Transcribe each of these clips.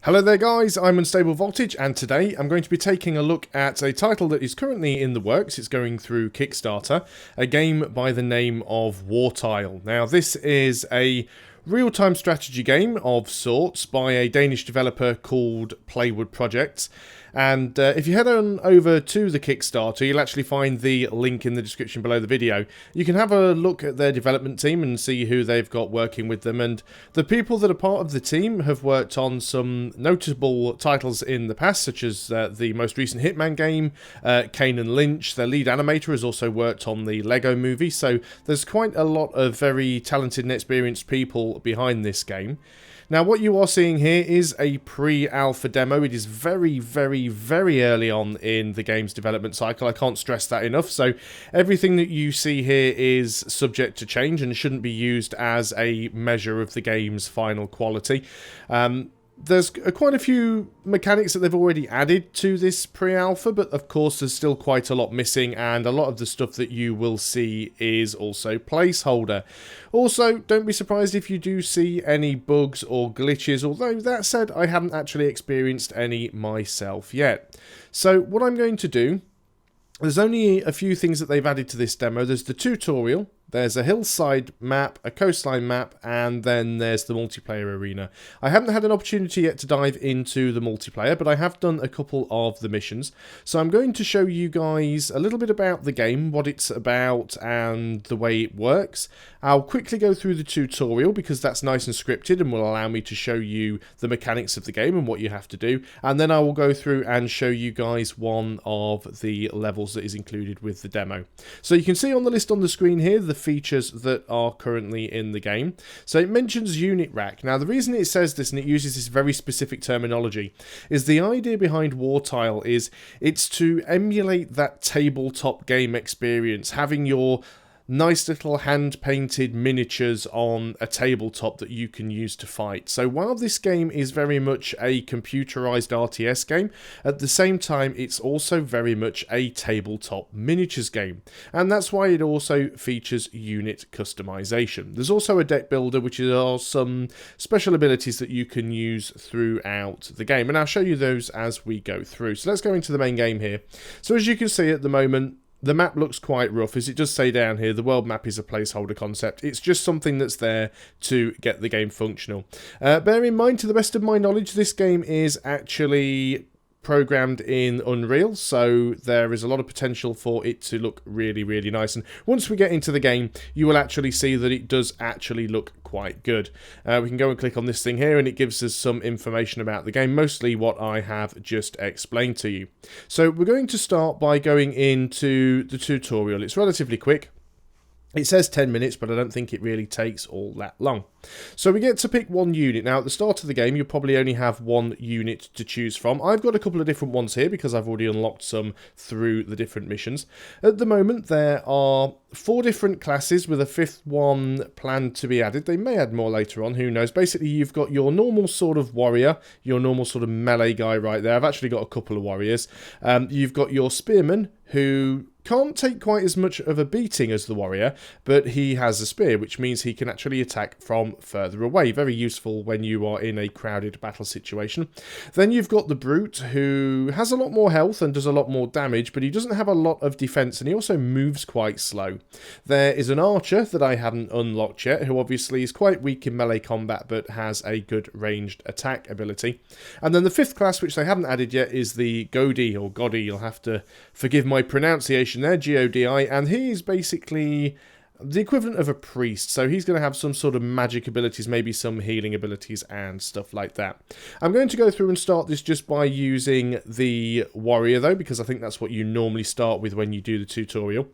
Hello there guys, I'm Unstable Voltage, and today I'm going to be taking a look at a title that is currently in the works. It's going through Kickstarter, a game by the name of Wartile. Now this is a real-time strategy game of sorts by a Danish developer called Playwood Project. And if you head on over to the Kickstarter, you'll actually find the link in the description below the video. You can have a look at their development team and see who they've got working with them. And the people that are part of the team have worked on some notable titles in the past, such as the most recent Hitman game, Kane and Lynch. Their lead animator has also worked on the Lego movie. So there's quite a lot of very talented and experienced people behind this game. Now what you are seeing here is a pre-alpha demo. It is very, very, very early on in the game's development cycle. I can't stress that enough. So everything that you see here is subject to change and shouldn't be used as a measure of the game's final quality. There's quite a few mechanics that they've already added to this pre-alpha, but of course there's still quite a lot missing, and a lot of the stuff that you will see is also placeholder. Also, don't be surprised if you do see any bugs or glitches, although that said, I haven't actually experienced any myself yet. So what I'm going to do, there's only a few things that they've added to this demo. There's the tutorial. There's a hillside map, a coastline map, and then there's the multiplayer arena. I haven't had an opportunity yet to dive into the multiplayer, but I have done a couple of the missions. So I'm going to show you guys a little bit about the game, what it's about, and the way it works. I'll quickly go through the tutorial because that's nice and scripted and will allow me to show you the mechanics of the game and what you have to do. And then I will go through and show you guys one of the levels that is included with the demo. So you can see on the list on the screen here the features that are currently in the game. So it mentions unit rack. Now the reason it says this, and it uses this very specific terminology, is the idea behind Wartile is it's to emulate that tabletop game experience, having your nice little hand-painted miniatures on a tabletop that you can use to fight. So while this game is very much a computerized RTS game, at the same time it's also very much a tabletop miniatures game. And that's why it also features unit customization. There's also a deck builder, which are some special abilities that you can use throughout the game. And I'll show you those as we go through. So let's go into the main game here. So as you can see at the moment, the map looks quite rough, as it does say down here. The world map is a placeholder concept. It's just something that's there to get the game functional. Bear in mind, to the best of my knowledge, this game is actually programmed in Unreal, so there is a lot of potential for it to look really, really nice. And once we get into the game, you will actually see that it does actually look quite good. We can go and click on this thing here and it gives us some information about the game, mostly what I have just explained to you. So we're going to start by going into the tutorial. It's relatively quick. It says 10 minutes, but I don't think it really takes all that long. So we get to pick one unit. Now, at the start of the game, you'll probably only have one unit to choose from. I've got a couple of different ones here because I've already unlocked some through the different missions. At the moment, there are 4 different classes with a 5th one planned to be added. They may add more later on, who knows. Basically, you've got your normal sort of warrior, your normal sort of melee guy right there. I've actually got a couple of warriors. You've got your spearman, who can't take quite as much of a beating as the warrior, but he has a spear, which means he can actually attack from further away. Very useful when you are in a crowded battle situation. Then you've got the brute, who has a lot more health and does a lot more damage, but he doesn't have a lot of defense, and he also moves quite slow. There is an archer that I haven't unlocked yet, who obviously is quite weak in melee combat, but has a good ranged attack ability. And then the 5th class, which they haven't added yet, is the Godi, or Godi. You'll have to forgive my pronunciation there, G-O-D-I, and he's basically the equivalent of a priest, so he's going to have some sort of magic abilities, maybe some healing abilities and stuff like that. I'm going to go through and start this just by using the warrior though, because I think that's what you normally start with when you do the tutorial.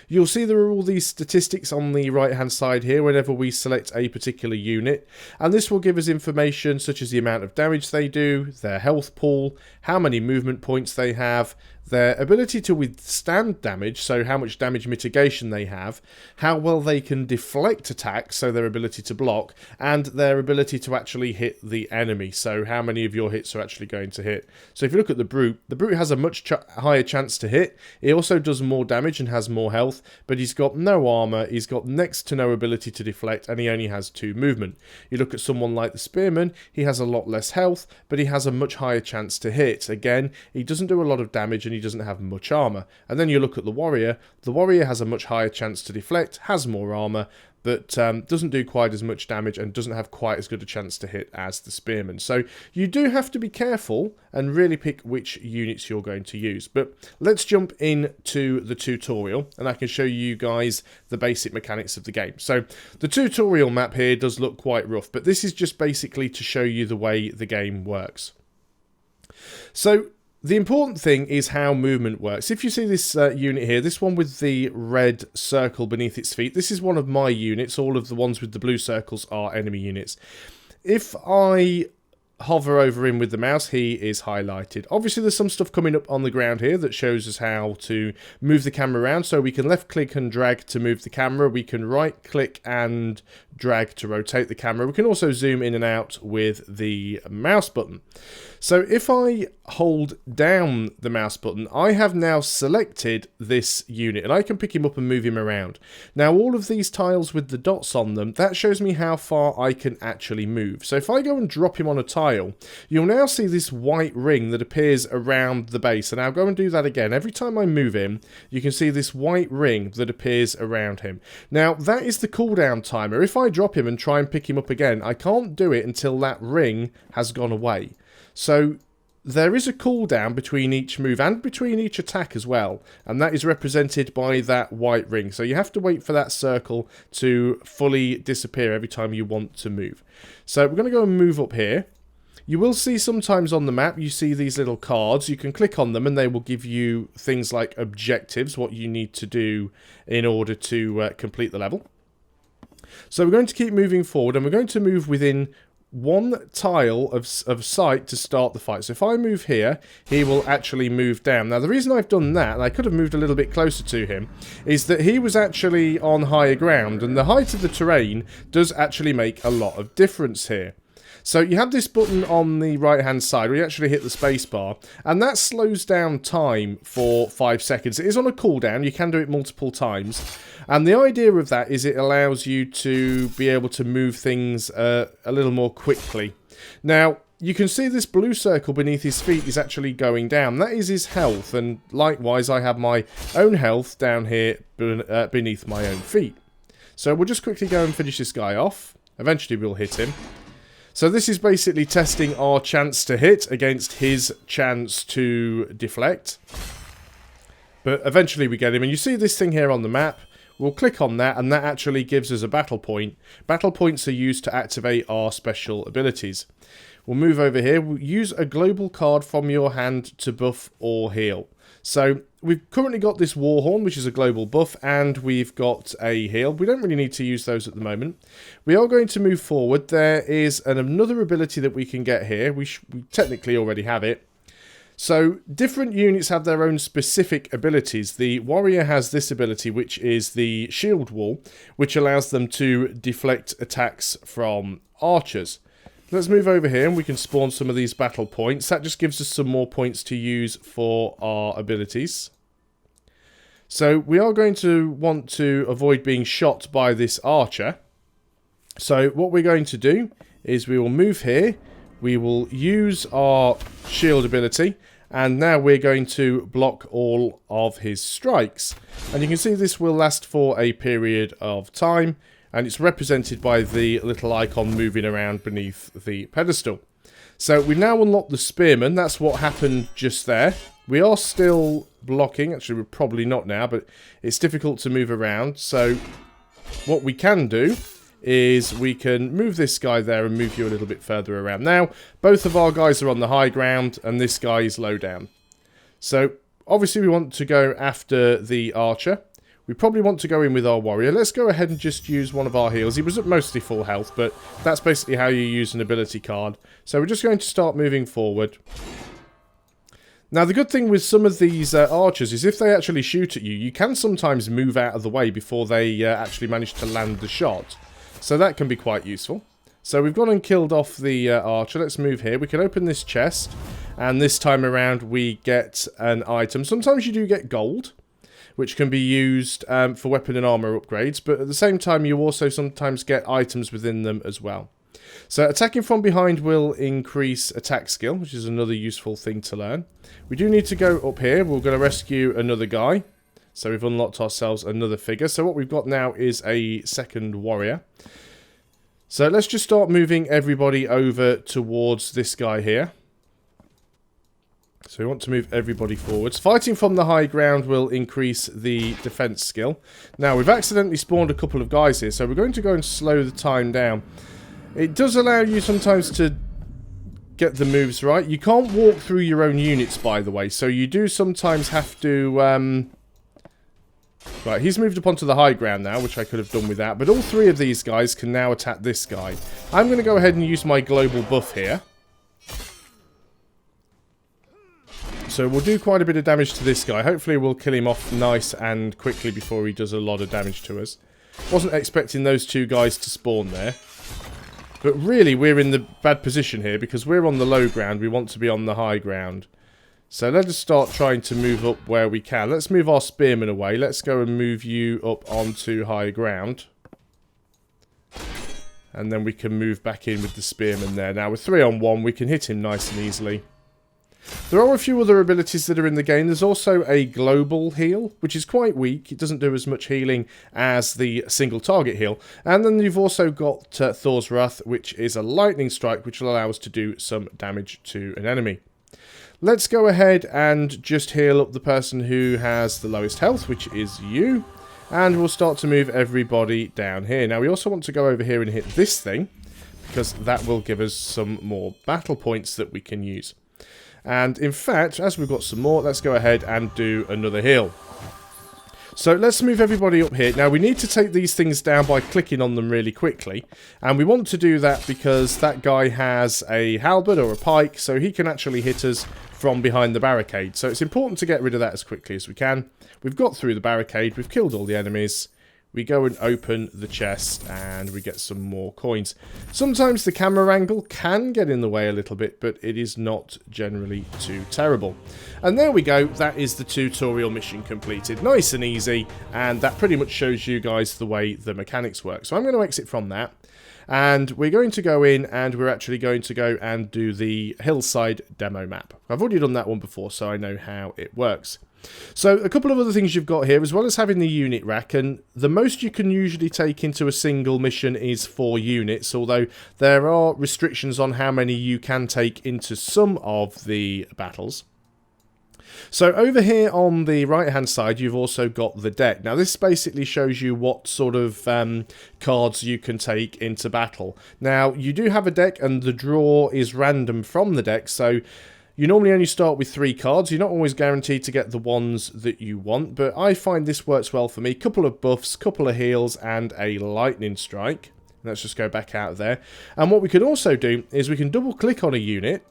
You'll see there are all these statistics on the right hand side here whenever we select a particular unit, and this will give us information such as the amount of damage they do, their health pool, how many movement points they have, their ability to withstand damage, so how much damage mitigation they have, how well they can deflect attacks, so their ability to block, and their ability to actually hit the enemy, so how many of your hits are actually going to hit. So if you look at the Brute has a much higher chance to hit. He also does more damage and has more health, but he's got no armor, he's got next to no ability to deflect, and he only has 2 movement. You look at someone like the Spearman, he has a lot less health, but he has a much higher chance to hit. Again, he doesn't do a lot of damage and he doesn't have much armor. And then you look at the Warrior has a much higher chance to deflect, has more armor, but doesn't do quite as much damage and doesn't have quite as good a chance to hit as the Spearman. So you do have to be careful and really pick which units you're going to use. But let's jump into the tutorial and I can show you guys the basic mechanics of the game. So the tutorial map here does look quite rough, but this is just basically to show you the way the game works. So the important thing is how movement works. If you see this unit here, this one with the red circle beneath its feet, this is one of my units. All of the ones with the blue circles are enemy units. If I hover over him with the mouse, he is highlighted. Obviously there's some stuff coming up on the ground here that shows us how to move the camera around. So we can left click and drag to move the camera. We can right click and drag to rotate the camera. We can also zoom in and out with the mouse button. So if I hold down the mouse button, I have now selected this unit and I can pick him up and move him around. Now all of these tiles with the dots on them, that shows me how far I can actually move. So if I go and drop him on a tile, you'll now see this white ring that appears around the base. And I'll go and do that again. Every time I move him, you can see this white ring that appears around him. Now that is the cooldown timer. If I drop him and try and pick him up again, I can't do it until that ring has gone away. So there is a cooldown between each move and between each attack as well, and that is represented by that white ring. So you have to wait for that circle to fully disappear every time you want to move. So we're going to go and move up here. You will see sometimes on the map, you see these little cards. You can click on them and they will give you things like objectives, what you need to do in order to complete the level. So we're going to keep moving forward and we're going to move within one tile of sight to start the fight. So if I move here, he will actually move down. Now the reason I've done that, and I could have moved a little bit closer to him, is that he was actually on higher ground, and the height of the terrain does actually make a lot of difference here. So you have this button on the right hand side where you actually hit the space bar, and that slows down time for 5 seconds. It is on a cooldown, you can do it multiple times, and the idea of that is it allows you to be able to move things a little more quickly. Now you can see this blue circle beneath his feet is actually going down. That is his health, and likewise I have my own health down here beneath my own feet. So we'll just quickly go and finish this guy off. Eventually we'll hit him. So this is basically testing our chance to hit against his chance to deflect. But eventually we get him. And you see this thing here on the map. We'll click on that and that actually gives us a battle point. Battle points are used to activate our special abilities. We'll move over here. We'll use a global card from your hand to buff or heal. So we've currently got this Warhorn, which is a global buff, and we've got a heal. We don't really need to use those at the moment. We are going to move forward. There is another ability that we can get here. We technically already have it. So different units have their own specific abilities. The Warrior has this ability, which is the Shield Wall, which allows them to deflect attacks from archers. Let's move over here and we can spawn some of these battle points. That just gives us some more points to use for our abilities. So we are going to want to avoid being shot by this archer. So what we're going to do is we will move here. We will use our shield ability. And now we're going to block all of his strikes. And you can see this will last for a period of time. And it's represented by the little icon moving around beneath the pedestal. So we've now unlocked the Spearman. That's what happened just there. We are still blocking. Actually, we're probably not now, but it's difficult to move around. So what we can do is we can move this guy there and move you a little bit further around. Now, both of our guys are on the high ground, and this guy is low down. So obviously we want to go after the archer. We probably want to go in with our warrior. Let's go ahead and just use one of our heals. He was at mostly full health, but that's basically how you use an ability card. So we're just going to start moving forward. Now, the good thing with some of these archers is if they actually shoot at you, you can sometimes move out of the way before they actually manage to land the shot. So that can be quite useful. So we've gone and killed off the archer. Let's move here. We can open this chest, and this time around we get an item. Sometimes you do get gold, which can be used for weapon and armor upgrades, but at the same time you also sometimes get items within them as well. So attacking from behind will increase attack skill, which is another useful thing to learn. We do need to go up here. We're going to rescue another guy. So we've unlocked ourselves another figure. So what we've got now is a second warrior. So let's just start moving everybody over towards this guy here. So we want to move everybody forwards. Fighting from the high ground will increase the defense skill. Now, we've accidentally spawned a couple of guys here, so we're going to go and slow the time down. It does allow you sometimes to get the moves right. You can't walk through your own units, by the way, so you do sometimes have to... Right, he's moved up onto the high ground now, which I could have done without, but all three of these guys can now attack this guy. I'm going to go ahead and use my global buff here. So we'll do quite a bit of damage to this guy. Hopefully we'll kill him off nice and quickly before he does a lot of damage to us. Wasn't expecting those two guys to spawn there. But really, we're in the bad position here because we're on the low ground. We want to be on the high ground. So let us start trying to move up where we can. Let's move our spearmen away. Let's go and move you up onto high ground. And then we can move back in with the spearmen there. Now, with 3-on-1, we can hit him nice and easily. There are a few other abilities that are in the game. There's also a global heal, which is quite weak. It doesn't do as much healing as the single target heal. And then you've also got Thor's Wrath, which is a lightning strike, which will allow us to do some damage to an enemy. Let's go ahead and just heal up the person who has the lowest health, which is you. And we'll start to move everybody down here. Now, we also want to go over here and hit this thing, because that will give us some more battle points that we can use. And in fact, as we've got some more, let's go ahead and do another heal. So let's move everybody up here. Now we need to take these things down by clicking on them really quickly. And we want to do that because that guy has a halberd or a pike, so he can actually hit us from behind the barricade. So it's important to get rid of that as quickly as we can. We've got through the barricade, we've killed all the enemies. We go and open the chest and we get some more coins. Sometimes the camera angle can get in the way a little bit, but it is not generally too terrible. And there we go, that is the tutorial mission completed. Nice and easy, and that pretty much shows you guys the way the mechanics work. So I'm going to exit from that, and we're going to go in and we're actually going to go and do the hillside demo map. I've already done that one before, so I know how it works. So a couple of other things you've got here, as well as having the unit rack, and the most you can usually take into a single mission is 4 units, although there are restrictions on how many you can take into some of the battles. So over here on the right hand side you've also got the deck. Now this basically shows you what sort of cards you can take into battle. Now you do have a deck and the draw is random from the deck, so you normally only start with 3 cards. You're not always guaranteed to get the ones that you want, but I find this works well for me. Couple of buffs, couple of heals, and a lightning strike. Let's just go back out of there. And what we can also do is we can double click on a unit,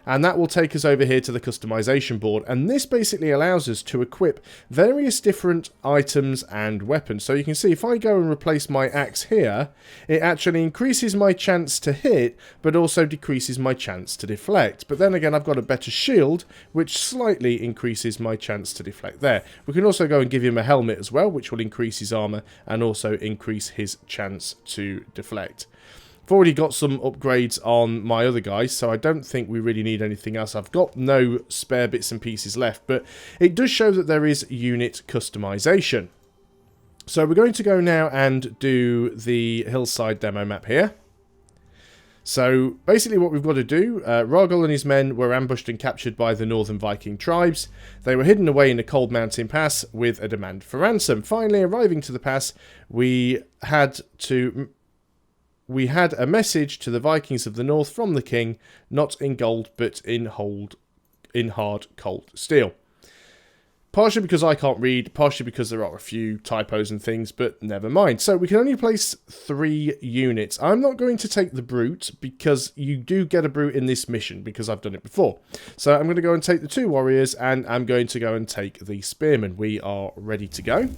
and that will take us over here to the customization board. And this basically allows us to equip various different items and weapons. So you can see if I go and replace my axe here, it actually increases my chance to hit, but also decreases my chance to deflect. But then again, I've got a better shield, which slightly increases my chance to deflect there. We can also go and give him a helmet as well, which will increase his armor and also increase his chance to deflect. I've already got some upgrades on my other guys, so I don't think we really need anything else. I've got no spare bits and pieces left, but it does show that there is unit customization. So we're going to go now and do the hillside demo map here. So basically what we've got to do, Ragol and his men were ambushed and captured by the northern Viking tribes. They were hidden away in a cold mountain pass with a demand for ransom. Finally arriving to the pass, we had a message to the Vikings of the North from the king, not in gold, but in hard, cold steel. Partially because I can't read, partially because there are a few typos and things, but never mind. So we can only place 3 units. I'm not going to take the brute because you do get a brute in this mission because I've done it before. So I'm going to go and take the 2 warriors and I'm going to go and take the spearmen. We are ready to go.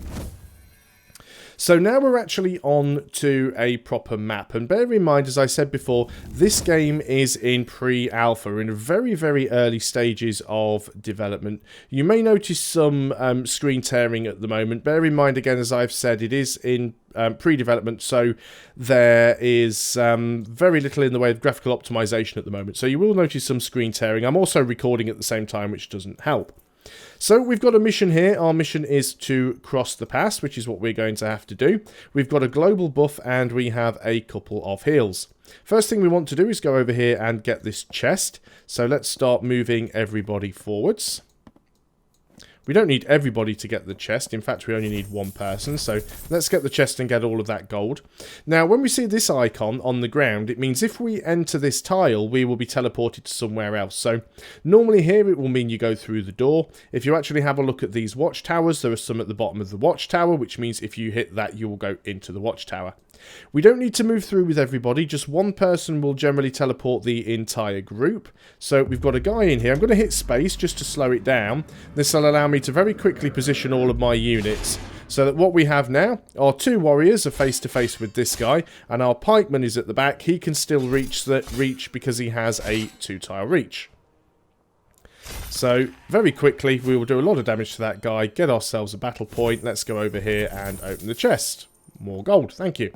So now we're actually on to a proper map, and bear in mind, as I said before, this game is in pre-alpha, in very, very early stages of development. You may notice some screen tearing at the moment. Bear in mind, again, as I've said, it is in pre-development, so there is very little in the way of graphical optimization at the moment. So you will notice some screen tearing. I'm also recording at the same time, which doesn't help. So we've got a mission here. Our mission is to cross the pass, which is what we're going to have to do. We've got a global buff and we have a couple of heals. First thing we want to do is go over here and get this chest. So let's start moving everybody forwards. We don't need everybody to get the chest. In fact, we only need 1 person. So let's get the chest and get all of that gold. Now, when we see this icon on the ground, it means if we enter this tile, we will be teleported to somewhere else. So normally here, it will mean you go through the door. If you actually have a look at these watchtowers, there are some at the bottom of the watchtower, which means if you hit that, you will go into the watchtower. We don't need to move through with everybody, just 1 person will generally teleport the entire group. So we've got a guy in here. I'm going to hit space just to slow it down. This will allow me to very quickly position all of my units. So that what we have now, our 2 warriors are face to face with this guy, and our pikeman is at the back. He can still reach because he has a 2-tile reach. So, very quickly, we will do a lot of damage to that guy, get ourselves a battle point. Let's go over here and open the chest. More gold, thank you.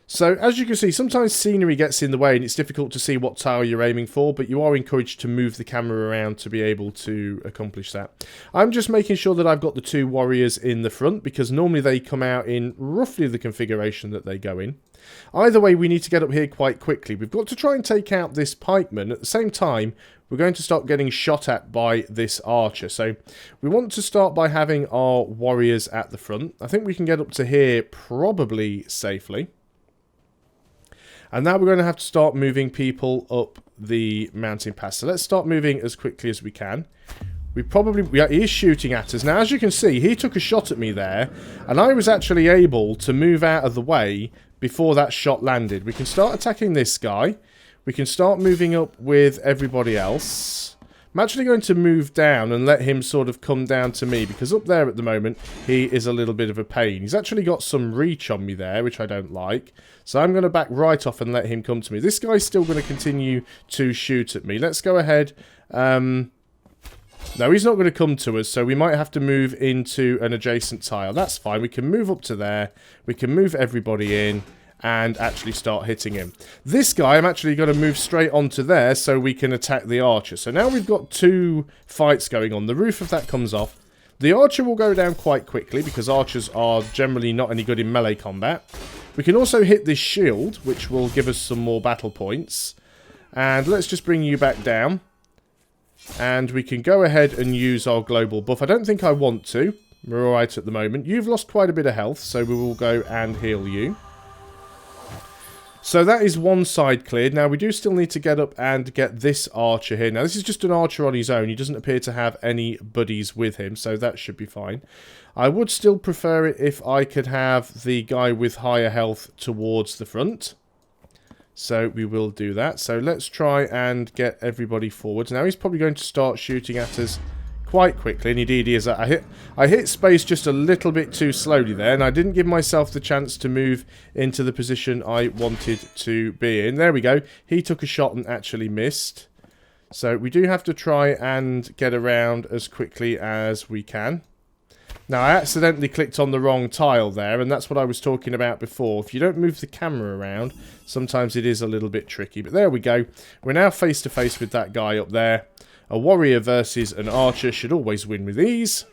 So, as you can see, sometimes scenery gets in the way and it's difficult to see what tile you're aiming for, but you are encouraged to move the camera around to be able to accomplish that. I'm just making sure that I've got the 2 warriors in the front, because normally they come out in roughly the configuration that they go in. Either way, we need to get up here quite quickly. We've got to try and take out this pikeman. At the same time, we're going to start getting shot at by this archer. So we want to start by having our warriors at the front. I think we can get up to here probably safely. And now we're going to have to start moving people up the mountain pass. So let's start moving as quickly as we can. He is shooting at us. Now, as you can see, he took a shot at me there, and I was actually able to move out of the way before that shot landed. We can start attacking this guy. We can start moving up with everybody else. I'm actually going to move down and let him sort of come down to me, because up there at the moment, he is a little bit of a pain. He's actually got some reach on me there, which I don't like. So I'm going to back right off and let him come to me. This guy's still going to continue to shoot at me. Let's go ahead. No, he's not going to come to us, so we might have to move into an adjacent tile. That's fine. We can move up to there. We can move everybody in and actually start hitting him. This guy, I'm actually going to move straight onto there so we can attack the archer. So now we've got 2 fights going on. The roof of that comes off. The archer will go down quite quickly because archers are generally not any good in melee combat. We can also hit this shield, which will give us some more battle points. And let's just bring you back down. And we can go ahead and use our global buff. I don't think I want to. We're alright at the moment. You've lost quite a bit of health, so we will go and heal you. So that is one side cleared. Now, we do still need to get up and get this archer here. Now, this is just an archer on his own. He doesn't appear to have any buddies with him, so that should be fine. I would still prefer it if I could have the guy with higher health towards the front. So we will do that. So let's try and get everybody forwards. Now, he's probably going to start shooting at us quite quickly, and indeed he is. I hit space just a little bit too slowly there, and I didn't give myself the chance to move into the position I wanted to be in. There we go. He took a shot and actually missed. So we do have to try and get around as quickly as we can. Now, I accidentally clicked on the wrong tile there, and that's what I was talking about before. If you don't move the camera around, sometimes it is a little bit tricky. But there we go. We're now face to face with that guy up there. A warrior versus an archer should always win with ease.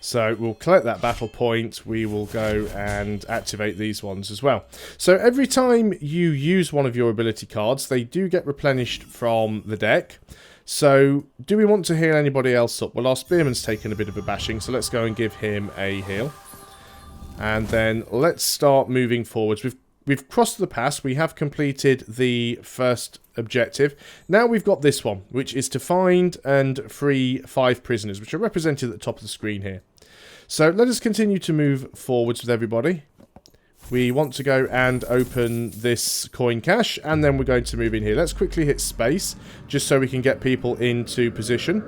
So we'll collect that battle point. We will go and activate these ones as well. So every time you use one of your ability cards, they do get replenished from the deck. So do we want to heal anybody else up? Well, our spearman's taken a bit of a bashing, so let's go and give him a heal. And then let's start moving forwards. We've crossed the pass. We have completed the first objective. Now we've got this one, which is to find and free 5 prisoners, which are represented at the top of the screen here. So let us continue to move forwards with everybody. We want to go and open this coin cache, and then we're going to move in here. Let's quickly hit space, just so we can get people into position.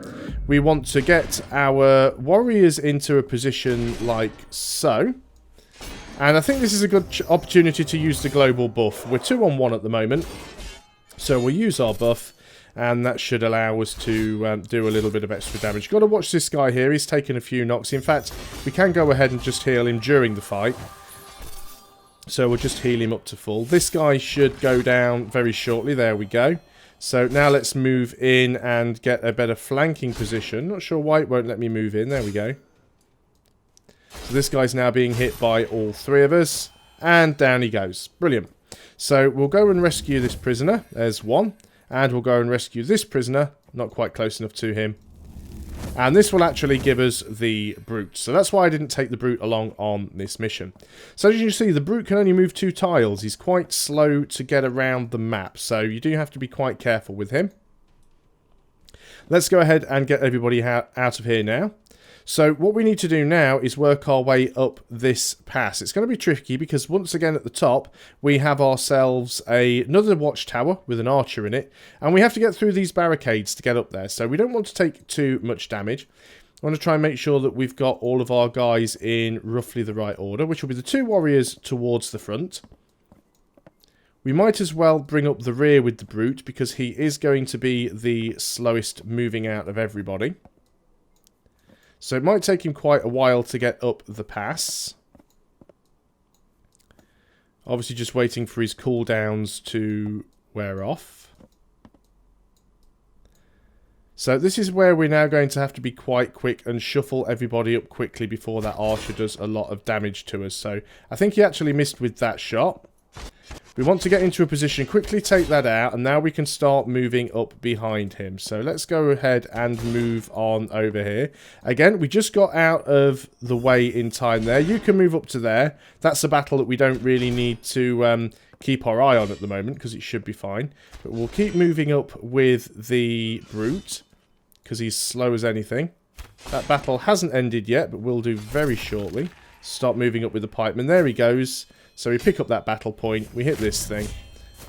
We want to get our warriors into a position like so. And I think this is a good opportunity to use the global buff. We're 2 on 1 at the moment. So we'll use our buff, and that should allow us to do a little bit of extra damage. Got to watch this guy here. He's taken a few knocks. In fact, we can go ahead and just heal him during the fight. So we'll just heal him up to full. This guy should go down very shortly. There we go. So now let's move in and get a better flanking position. Not sure why it won't let me move in. There we go. So this guy's now being hit by all 3 of us. And down he goes. Brilliant. So we'll go and rescue this prisoner. There's 1. And we'll go and rescue this prisoner. Not quite close enough to him. And this will actually give us the brute. So that's why I didn't take the brute along on this mission. So as you can see, the brute can only move 2 tiles. He's quite slow to get around the map. So you do have to be quite careful with him. Let's go ahead and get everybody out of here now. So what we need to do now is work our way up this pass. It's going to be tricky because once again at the top we have ourselves another watchtower with an archer in it, and we have to get through these barricades to get up there. So we don't want to take too much damage. I want to try and make sure that we've got all of our guys in roughly the right order, which will be the 2 warriors towards the front. We might as well bring up the rear with the brute because he is going to be the slowest moving out of everybody. So it might take him quite a while to get up the pass. Obviously just waiting for his cooldowns to wear off. So this is where we're now going to have to be quite quick and shuffle everybody up quickly before that archer does a lot of damage to us. So I think he actually missed with that shot. We want to get into a position, quickly take that out, and now we can start moving up behind him. So let's go ahead and move on over here. Again, we just got out of the way in time there. You can move up to there. That's a battle that we don't really need to keep our eye on at the moment because it should be fine. But we'll keep moving up with the brute because he's slow as anything. That battle hasn't ended yet, but will do very shortly. Start moving up with the pikeman. There he goes. So we pick up that battle point, we hit this thing,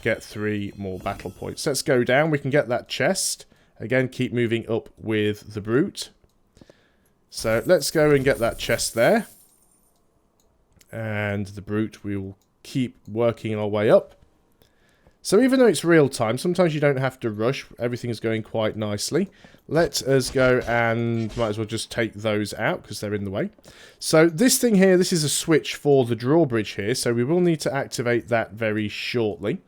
get 3 more battle points. Let's go down, we can get that chest. Again, keep moving up with the brute. So let's go and get that chest there. And the brute, we will keep working our way up. So even though it's real time, sometimes you don't have to rush. Everything is going quite nicely. Let us go and might as well just take those out because they're in the way. So this thing here, this is a switch for the drawbridge here. So we will need to activate that very shortly.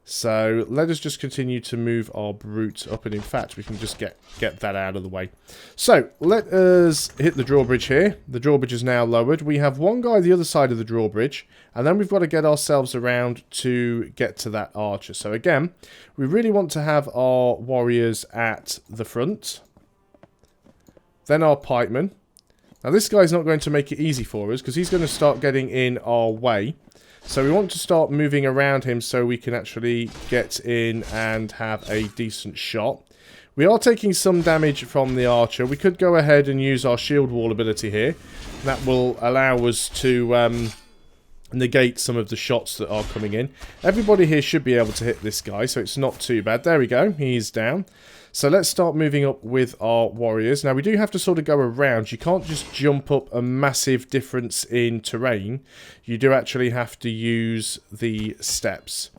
So let us just continue to move our brute up. And in fact, we can just get that out of the way. So let us hit the drawbridge here. The drawbridge is now lowered. We have 1 guy the other side of the drawbridge. And then we've got to get ourselves around to get to that archer. So again, we really want to have our warriors at the front. Then our pikeman. Now this guy's not going to make it easy for us because he's going to start getting in our way. So we want to start moving around him so we can actually get in and have a decent shot. We are taking some damage from the archer. We could go ahead and use our shield wall ability here. That will allow us to negate some of the shots that are coming in. Everybody here should be able to hit this guy, so it's not too bad. There we go, he's down. So let's start moving up with our warriors. Now we do have to sort of go around. You can't just jump up a massive difference in terrain. You do actually have to use the steps.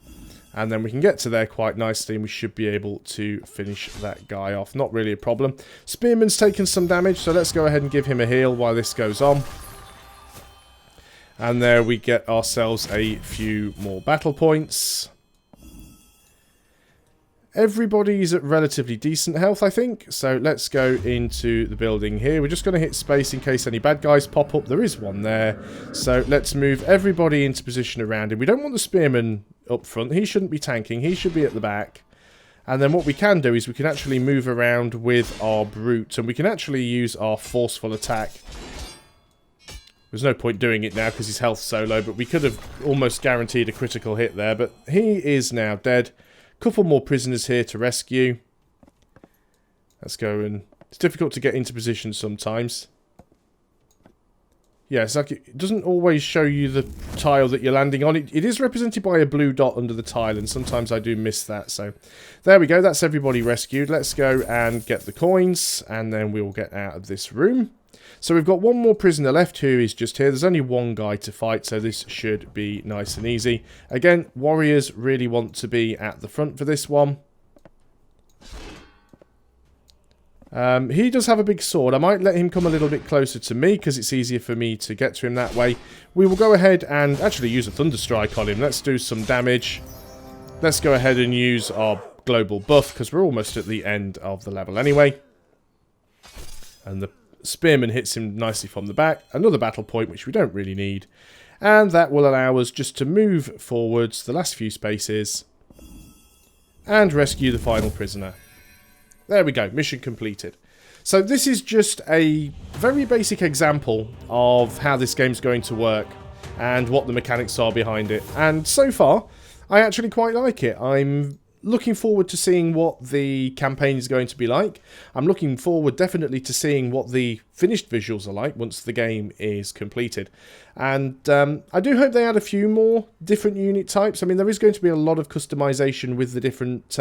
And then we can get to there quite nicely and we should be able to finish that guy off. Not really a problem. Spearman's taken some damage, so let's go ahead and give him a heal while this goes on. And there we get ourselves a few more battle points. Everybody's at relatively decent health, I think. So let's go into the building here. We're just going to hit space in case any bad guys pop up. There is one there. So let's move everybody into position around him. We don't want the spearman up front. He shouldn't be tanking. He should be at the back. And then what we can do is we can actually move around with our brute. And we can actually use our forceful attack. There's no point doing it now because his health's so low. But we could have almost guaranteed a critical hit there. But he is now dead. Couple more prisoners here to rescue. Let's go, and it's difficult to get into position sometimes. Yeah, it's like it doesn't always show you the tile that you're landing on. It is represented by a blue dot under the tile, and sometimes I do miss that. So there we go. That's everybody rescued. Let's go and get the coins, and then we'll get out of this room. So we've got one more prisoner left who is just here. There's only one guy to fight, so this should be nice and easy. Again, warriors really want to be at the front for this one. He does have a big sword. I might let him come a little bit closer to me because it's easier for me to get to him that way. We will go ahead and actually use a Thunder Strike on him. Let's do some damage. Let's go ahead and use our global buff because we're almost at the end of the level anyway. And the spearman hits him nicely from the back. Another battle point, which we don't really need. And that will allow us just to move forwards the last few spaces and rescue the final prisoner. There we go, mission completed. So this is just a very basic example of how this game's going to work and what the mechanics are behind it. And so far, I actually quite like it. I'm looking forward to seeing what the campaign is going to be like. I'm looking forward definitely to seeing what the finished visuals are like once the game is completed. And I do hope they add a few more different unit types. I mean, there is going to be a lot of customization with the different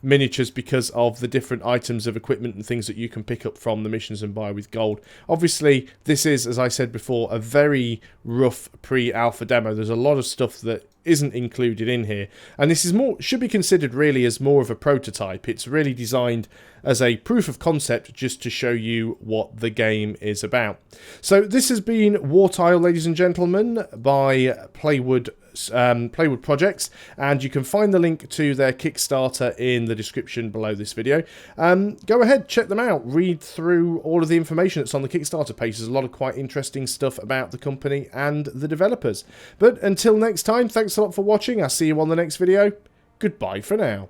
miniatures because of the different items of equipment and things that you can pick up from the missions and buy with gold. Obviously, this is, as I said before, a very rough pre-alpha demo. There's a lot of stuff that isn't included in here, and this is should be considered really as more of a prototype. It's really designed as a proof of concept just to show you what the game is about. So this has been Wartile, ladies and gentlemen, by Playwood Projects, and you can find the link to their Kickstarter in the description below this video. Go ahead, check them out, read through all of the information that's on the Kickstarter page. There's a lot of quite interesting stuff about the company and the developers. But until next time, thanks a lot for watching. I'll see you on the next video. Goodbye for now.